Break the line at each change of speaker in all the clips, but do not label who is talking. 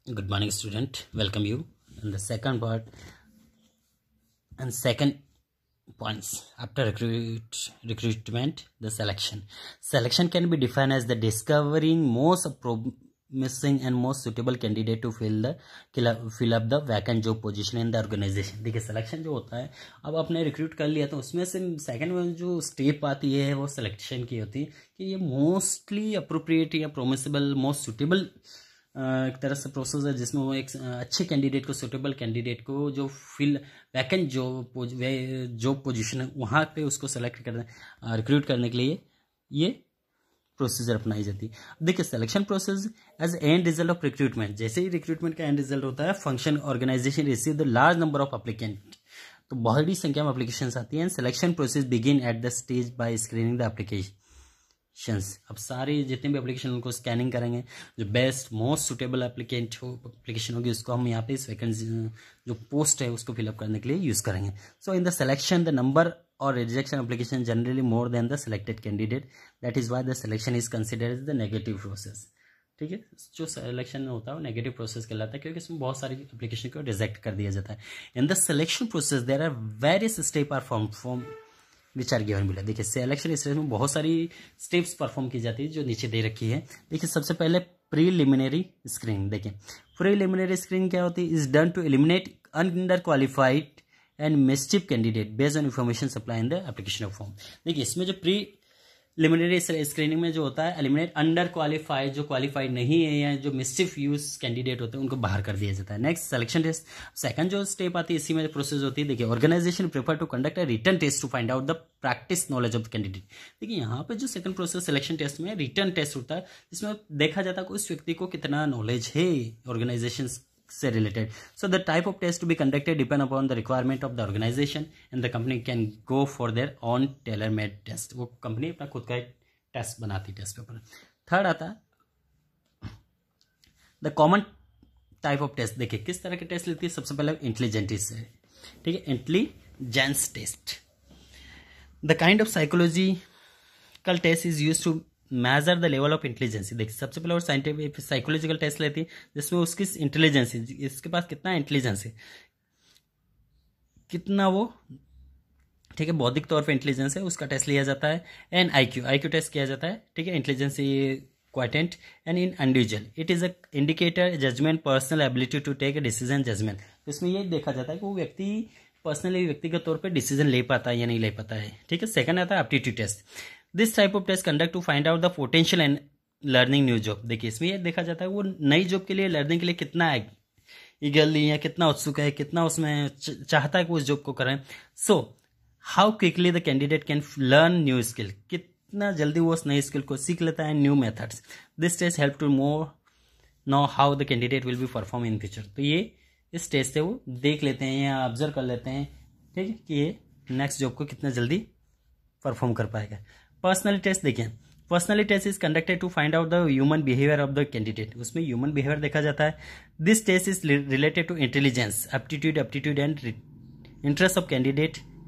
Good morning, student. Welcome you. And the second part and second points after recruitment, the selection. Selection can be defined as the discovering most promising and most suitable candidate to fill up the vacant job position in the organization. देखिए selection जो होता है, अब आपने recruit कर लिया तो उसमें से सेकंड में जो स्टेप आती है वो सिलेक्शन की होती है कि ये मोस्टली अप्रोप्रिएट या प्रोमिसेबल मोस्ट सुटेबल एक तरह से प्रोसेस है जिसमें वो एक अच्छे कैंडिडेट को सुटेबल कैंडिडेट को जो फिल वैकेंट जॉब पोजीशन है वहाँ पे उसको सेलेक्ट करने रिक्रूट करने के लिए ये प्रोसीजर अपनाई जाती है। देखिए selection process as end result of recruitment, जैसे ही रिक्रूटमेंट का एंड रिजल्ट होता है function organisation receive the large number of applicant, तो बहुत बड़ी संख्या में एप्लीकेशन आती हैं। Selection process begin at the stage by screening the application. अब सारे जितने भी एप्लीकेशन उनको स्कैनिंग करेंगे, जो बेस्ट मोस्ट सुटेबल एप्लीकेशन होगी उसको हम यहाँ पे इस वैकेंसी जो पोस्ट है उसको फिलअप करने के लिए यूज़ करेंगे। So in the selection the number और rejection application generally more than the selected candidate, that is why the selection is considered as the negative process. ठीक है, जो सिलेक्शन होता है वो नेगेटिव प्रोसेस कहलाता है क्योंकि इसमें बहुत सारी एप्लीकेशन को रिजेक्ट कर दिया जाता है। In the selection process there are various step are form which are given below. देखिए सिलेक्शन स्टेज में बहुत सारी स्टेप्स परफॉर्म की जाती है जो नीचे दे रखी है। देखिए सबसे पहले प्रीलिमिनरी स्क्रीनिंग। देखिए प्रीलिमिनरी स्क्रीनिंग क्या होती है? Is done to eliminate under qualified and mischief candidate based on information supply in the application of form. देखिए इसमें जो प्रीलिमिनरी स्क्रीनिंग में जो होता है एलिमिनेट अंडर क्वालिफाइड, जो क्वालिफाइड नहीं है या जो मिस्चिफ यूज कैंडिडेट होते हैं उनको बाहर कर दिया जाता है। नेक्स्ट सिलेक्शन टेस्ट, सेकंड जो स्टेप आती है इसी में प्रोसेस होती है। देखिए organisation prefer to conduct a written test to find out the practice knowledge of the candidate. देखिए यहाँ पे जो सेकंड प्रोसेस सिलेक्शन टेस्ट में रिटन टेस्ट होता है जिसमें देखा जाता है कि उस व्यक्ति को कितना नॉलेज है ऑर्गेनाइजेशन से related. So the type of test to be conducted depend upon the requirement of the organisation and the company can go for their own tailor made test. वो कंपनी अपना खुद का टेस्ट बनाती test paper. Third आता है the common type of test. देखिए किस तरह के टेस्ट लेती है? सबसे पहले इंटेलिजेंस से, ठीक है, intelligence test. The kind of psychological test is use to measure the level of intelligence. देखिए सबसे पहले और साइंटिफिक साइकोलॉजिकल टेस्ट लेती है जिसमें उसकी इंटेलिजेंस, इसके पास कितना इंटेलिजेंस है, कितना वो, ठीक है, बौद्धिक तौर पे इंटेलिजेंस है उसका टेस्ट लिया जाता है। एंड आईक्यू टेस्ट किया जाता है, ठीक है, intelligence quotient and in individual it is a indicator judgement personal ability to take a decision judgement. इसमें ये देखा जाता है कि वो व्यक्ति पर्सनली व्यक्तिगत तौर पे डिसीजन ले पाता है या नहीं ले पाता है। ठीक है, सेकंड आता है aptitude test. This type of test conduct to find out the potential and learning new job. देखिए इसमें ये देखा जाता है वो नई जॉब के लिए लर्निंग के लिए कितना ईगरली या कितना उत्सुक है, कितना उसमें चाहता है कि उस जॉब को करें। So how quickly the candidate can learn new skill, कितना जल्दी वो उस नई स्किल को सीख लेता है, new methods. This test help to more know how the candidate will be perform in future. तो ये इस टेस्ट से वो देख लेते हैं या ऑब्जर्व कर लेते हैं, ठीक है, कि ये नेक्स्ट जॉब को कितना जल्दी परफॉर्म कर पाएगा। पर्सनैलिटी टेस्ट देखिए, personality test is conducted to find out the human behaviour of the candidate. उसमें ह्यूमन बिहेवियर देखा जाता है। This test is related to intelligence, aptitude and interest of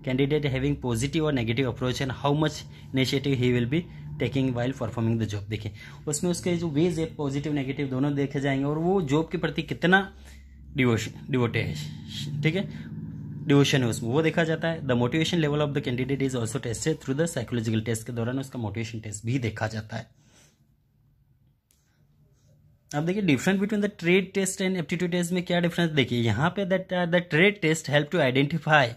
candidate having positive or negative approach and how much initiative he will be taking while performing the job। देखिए उसमें उसके जो veg है positive negative दोनों देखे जाएंगे और वो जॉब के प्रति कितना डिवोटेड है, ठीक है, डिवोशन है उसमें वो देखा जाता है। The motivation level of the candidate is also tested through the psychological test के दौरान उसका मोटिवेशन टेस्ट भी देखा जाता है। अब देखिए difference between the trade test and aptitude test में क्या डिफरेंस? देखिए यहाँ पे the trade test help to identify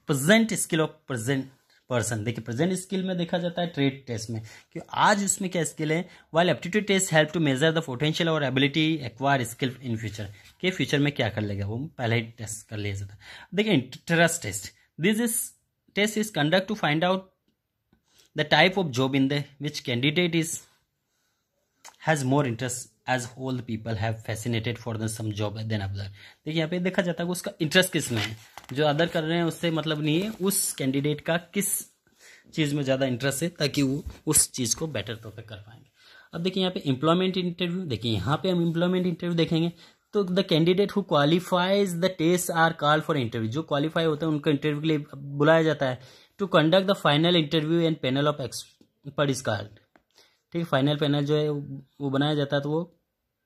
present skill of present person. देखिए प्रेजेंट स्किल में देखा जाता है ट्रेड टेस्ट में कि आज उसमें क्या स्किल है, while aptitude test help to measure the potential और ability acquire skill in future, के फ्यूचर में क्या कर लेगा वो पहले ही टेस्ट कर लिया जाता है। देखिए interest test, this test is conduct to find out the type of job in the which candidate is has more interest as whole people have fascinated for the some job than other. देखिए यहाँ पे देखा जाता है कि उसका interest किस में है, जो अदर कर रहे हैं उससे मतलब नहीं है, उस कैंडिडेट का किस चीज़ में ज़्यादा इंटरेस्ट है ताकि वो उस चीज़ को बेटर तौर पर कर पाएंगे। अब देखिए यहाँ पे एम्प्लॉयमेंट इंटरव्यू, देखिए यहाँ पे हम एम्प्लॉयमेंट इंटरव्यू देखेंगे तो the candidate who qualifies the test are called for interview. जो क्वालिफाई होता है उनको इंटरव्यू के लिए बुलाया जाता है। To conduct the final interview and panel of expert is called. ठीक है, फाइनल पैनल जो है वो बनाया जाता है तो वो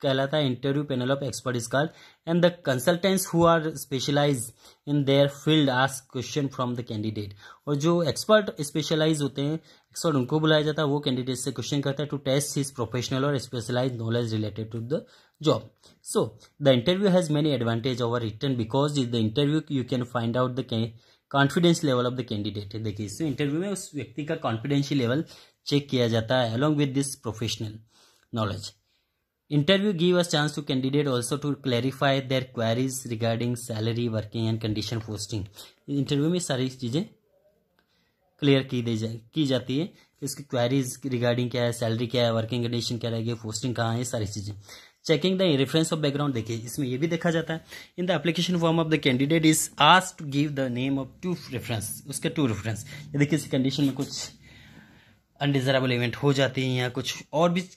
कहलाता है interview panel of expert is called and the consultants who are specialise in their field ask question from the candidate. और जो एक्सपर्ट स्पेशलाइज होते हैं, एक्सपर्ट उनको बुलाया जाता है, वो कैंडिडेट से क्वेश्चन करता है टू टेस्ट हिज प्रोफेशनल और specialise knowledge related to the job. So the interview has many advantage over written because is the interview you can find out the confidence level of the candidate. देखिए इस interview में उस व्यक्ति का confidential level check किया जाता है along with this professional knowledge. Interview give us chance to candidate also to clarify their queries regarding salary, working and condition posting। Interview में सारी चीज़ें क्लियर की जाती है कि उसकी क्वेरीज रिगार्डिंग क्या है, सैलरी क्या है, वर्किंग कंडीशन क्या रहेगी, पोस्टिंग कहाँ है, सारी चीज़ें। Checking the reference of background, देखिए इसमें ये भी देखा जाता है in the application form of the candidate is asked to give the name of 2 reference, उसके 2 रेफरेंस। यदि किसी कंडीशन में कुछ अनडिजरेबल इवेंट हो जाती है या कुछ और भी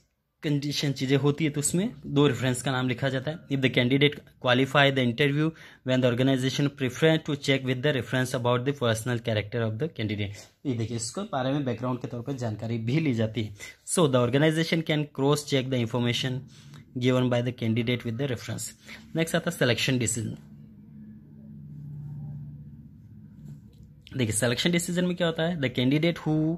कंडीशन चीज़ें होती है तो उसमें 2 रेफरेंस का नाम लिखा जाता है। If the candidate qualify the interview when the organisation prefer to check with the reference about the personal character of the candidate. ये देखिए इसको बारे में बैकग्राउंड के तौर पर जानकारी भी ली जाती है। So the organisation can cross check the information given by the candidate with the reference. Next आता है सिलेक्शन डिसीजन। देखिए सिलेक्शन डिसीजन में क्या होता है, the candidate who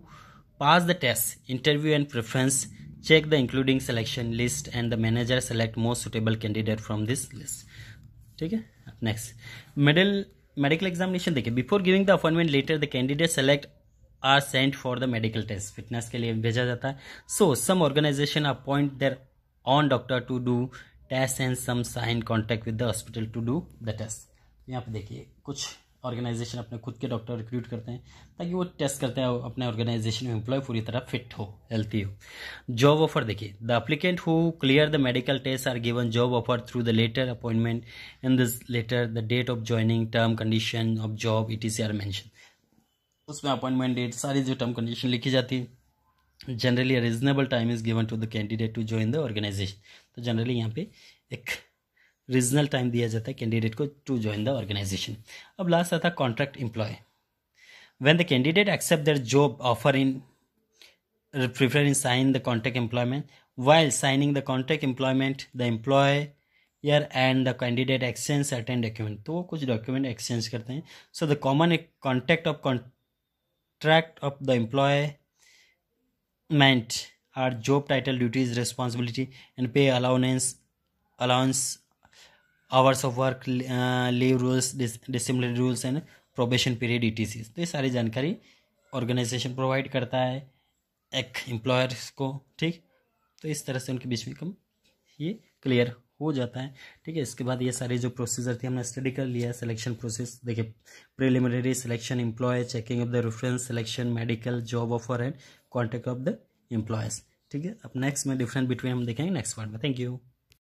pass the test interview and preference check the including selection list and the manager select most suitable candidate from this list। ठीक है। Next medical examination. देखिए before giving the appointment letter the candidate select are sent for the medical test, fitness के लिए भेजा जाता है। So some organisation appoint their on doctor to do test and some sign contact with the hospital to do the test. यहाँ पे देखिए कुछ organisation अपने खुद के डॉक्टर रिक्रूट करते हैं ताकि वो टेस्ट करते हैं अपने ऑर्गेनाइजेशन में एम्प्लॉय पूरी तरह फिट हो, हेल्थी हो। जॉब ऑफर, देखिए the applicant who clear the medical test are given job offer through the letter appointment in this letter the date of joining, term condition of job etc are mention. उसमें appointment date सारी जो term condition लिखी जाती है। Generally a reasonable time is given to the candidate to join the organisation. तो generally यहाँ पे एक रीजनल टाइम दिया जाता है कैंडिडेट को टू ज्वाइन द ऑर्गेनाइजेशन। अब लास्ट आता है contract employ. When the candidate accept their job offer in prefer in sign the contract employment, while signing the contract employment the employer and the candidate exchange certain document. तो वो कुछ document exchange करते हैं। So the common contact of contract of the employment are job title, duties, responsibility and pay allowance, hours of work, leave rules, disciplinary rules and probation period etc। तो ये सारी जानकारी organisation provide करता है एक employer को। ठीक, तो इस तरह से उनके बीच में कम ये क्लियर हो जाता है। ठीक है, इसके बाद ये सारी जो प्रोसीजर थी हमने स्टडी कर लिया है। सिलेक्शन प्रोसेस देखिए preliminary selection, employ, checking of the reference, selection, medical, job offer and contact of the employers. ठीक है, अब नेक्स्ट में डिफरेंस बिटवीन हम देखेंगे नेक्स्ट पार्ट में। Thank you.